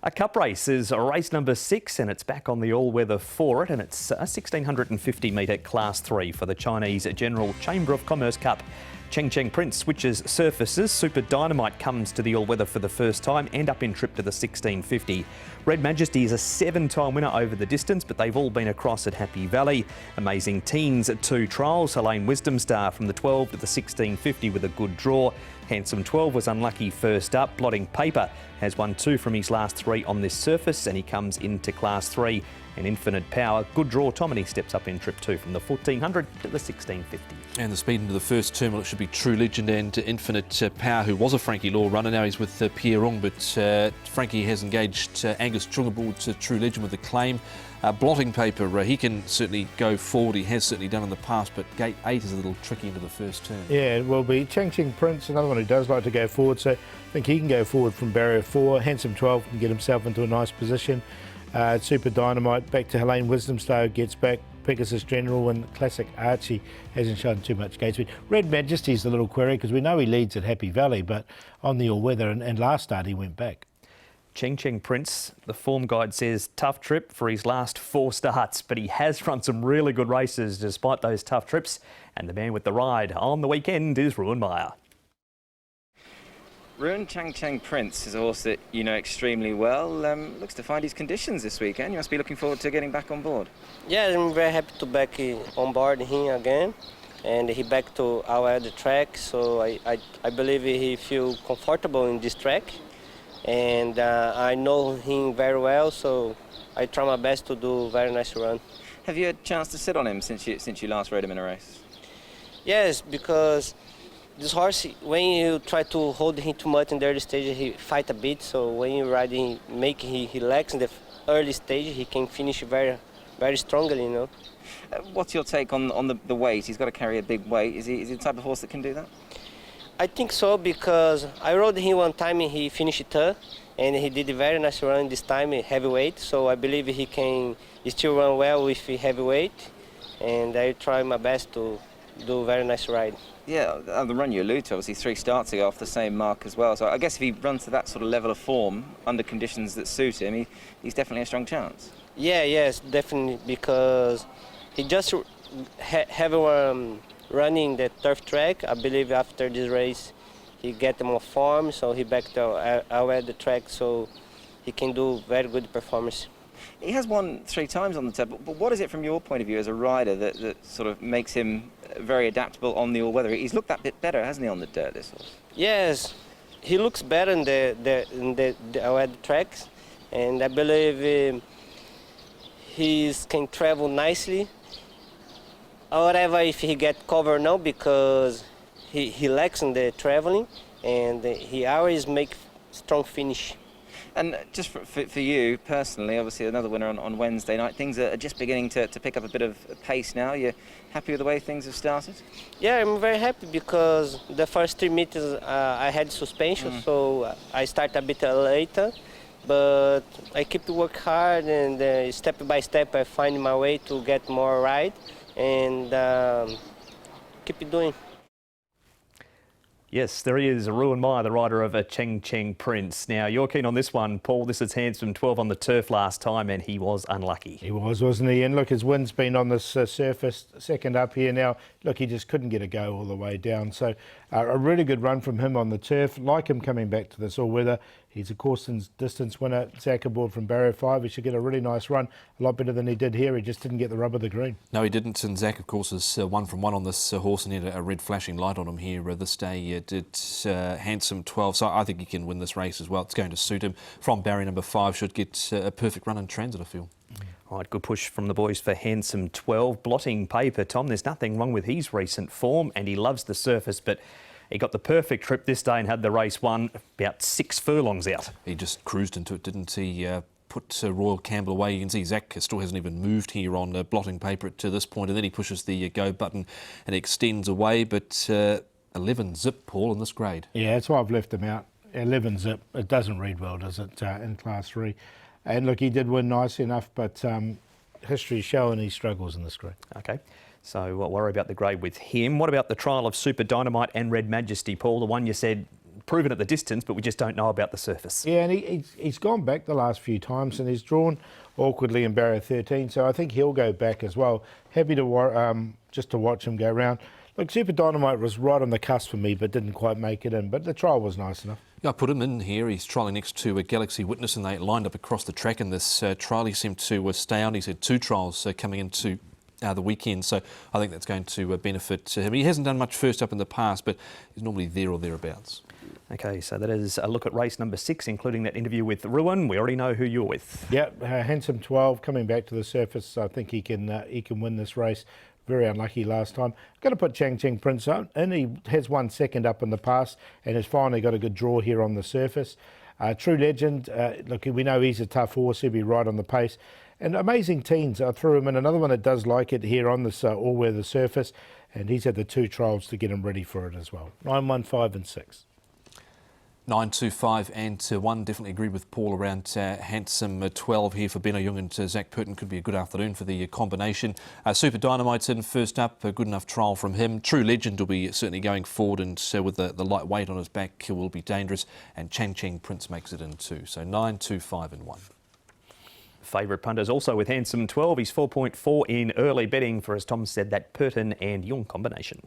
A cup race is race number 6 and it's back on the all-weather for it, and it's a 1650 metre Class 3 for the Chinese General Chamber of Commerce Cup. Cheng Prince switches surfaces. Super Dynamite comes to the all-weather for the first time and up in trip to the 1650. Red Majesty is a 7-time winner over the distance, but they've all been across at Happy Valley. Amazing Teens at 2 trials. Helene Wisdom Star from the 12 to the 1650 with a good draw. Handsome 12 was unlucky first up. Blotting Paper has won 2 from his last 3 on this surface and he comes into Class 3. And Infinite Power, good draw. Tomini steps up in trip 2 from the 1400 to the 1650. And the speed into the first terminal, it should be True Legend and Infinite Power, who was a Frankie Law runner. Now he's with Pierre Rung, but Frankie has engaged Angus Chung aboard to True Legend with a claim. Blotting Paper, he can certainly go forward. He has certainly done in the past, but Gate 8 is a little tricky into the first turn. Yeah, it will be. Cheng Prince, another one who does like to go forward, so I think he can go forward from barrier 4. Handsome 12 can get himself into a nice position. Super Dynamite back to Helene Wisdom Star, gets back. Pegasus General and Classic Archie hasn't shown too much gate speed. Red Majesty's a little query because we know he leads at Happy Valley, but on the all-weather and last start he went back. Cheng Prince, the form guide says tough trip for his last 4 starts, but he has run some really good races despite those tough trips. And the man with the ride on the weekend is Ruan Meyer. Ruan Cheng Prince is a horse that you know extremely well. Looks to find his conditions this weekend. You must be looking forward to getting back on board. Yeah, I'm very happy to back on board him again, and he back to our track. So I believe he feel comfortable in this track, and I know him very well. So I try my best to do a very nice run. Have you had a chance to sit on him since you last rode him in a race? Yes, because this horse, when you try to hold him too much in the early stage, he fight a bit. So when you ride him, make him relax in the early stage, he can finish very strongly, you know. What's your take on the weight? He has got to carry a big weight. Is he the type of horse that can do that? I think so, because I rode him one time and he finished third, and he did a very nice run this time, heavyweight. So I believe he can still run well with heavyweight, and I try my best to do a very nice ride. Yeah, the run you allude to, obviously 3 starts ago off the same mark as well. So I guess if he runs to that sort of level of form under conditions that suit him, he's definitely a strong chance. Yeah, yes, definitely, because he just running the turf track. I believe after this race he get more form, so he back to our the track, so he can do very good performance. He has won 3 times on the turf, but what is it from your point of view as a rider that sort of makes him very adaptable on the all-weather? He's looked that bit better, hasn't he, on the dirt, this horse? Yes, he looks better in our tracks, and I believe he can travel nicely. However, if he get covered now, because he lacks in the traveling, and he always make strong finish. And just for you personally, obviously another winner on Wednesday night, things are just beginning to pick up a bit of pace now. You're happy with the way things have started? Yeah, I'm very happy because the first 3 meters I had suspension, so I start a bit later. But I keep to work hard, and step by step I find my way to get more ride, and keep it doing. Yes, there he is, Ruan Meyer, the rider of a Cheng Prince. Now, you're keen on this one, Paul. This is Handsome 12 on the turf last time, and he was unlucky. He was, wasn't he? And look, his win's been on this surface, second up here now. Look, he just couldn't get a go all the way down. So a really good run from him on the turf. Like him coming back to this all-weather. He's a course and distance winner. Zach aboard from barrier 5. He should get a really nice run. A lot better than he did here. He just didn't get the rub of the green. No, he didn't. And Zach, of course, is 1 from 1 on this horse, and he had a red flashing light on him here this day. Did Handsome 12. So I think he can win this race as well. It's going to suit him. From barrier number 5, should get a perfect run in transit, I feel. All right, good push from the boys for Handsome 12. Blotting Paper, Tom, there's nothing wrong with his recent form, and he loves the surface, but he got the perfect trip this day and had the race won about 6 furlongs out. He just cruised into it, didn't he? Put Royal Campbell away. You can see Zach still hasn't even moved here on Blotting Paper to this point, and then he pushes the go button and extends away. But 11 zip, Paul, in this grade. Yeah, that's why I've left him out. 11 zip. It doesn't read well, does it, in Class 3? And look, he did win nicely enough, but history's showing he struggles in this grade. OK. So we'll worry about the grade with him. What about the trial of Super Dynamite and Red Majesty, Paul? The one you said proven at the distance, but we just don't know about the surface. Yeah, and he's gone back the last few times and he's drawn awkwardly in barrier 13, so I think he'll go back as well. Happy to just to watch him go round. Look, Super Dynamite was right on the cusp for me, but didn't quite make it in, but the trial was nice enough. Yeah, I put him in here. He's trialling next to a Galaxy Witness, and they lined up across the track in this trial. He seemed to stay on. He's had 2 trials coming into the weekend, so I think that's going to benefit him. He hasn't done much first up in the past, but he's normally there or thereabouts. Okay, so that is a look at race number 6, including that interview with Ruin. We already know who you're with. Yep, Handsome 12 coming back to the surface. I think he can win this race. Very unlucky last time. Going to put Ching Prince on, and he has 1 second up in the past and has finally got a good draw here on the surface. True Legend, look, we know he's a tough horse. He'll be right on the pace. And Amazing Teens, I threw him in. Another one that does like it here on this all-weather surface, and he's had the 2 trials to get him ready for it as well. 9, 1, 5 and 6. 9, 2, 5 and 1. Definitely agree with Paul around Handsome 12 here for Benno Jung and Zach Purton. Could be a good afternoon for the combination. Super Dynamite's in first up. A good enough trial from him. True Legend will be certainly going forward, and with the light weight on his back, he will be dangerous. And Ching Prince makes it in too. So 9, 2, 5 and 1. Favourite punters also with Handsome 12. He's 4.4 in early betting for, as Tom said, that Purton and Jung combination.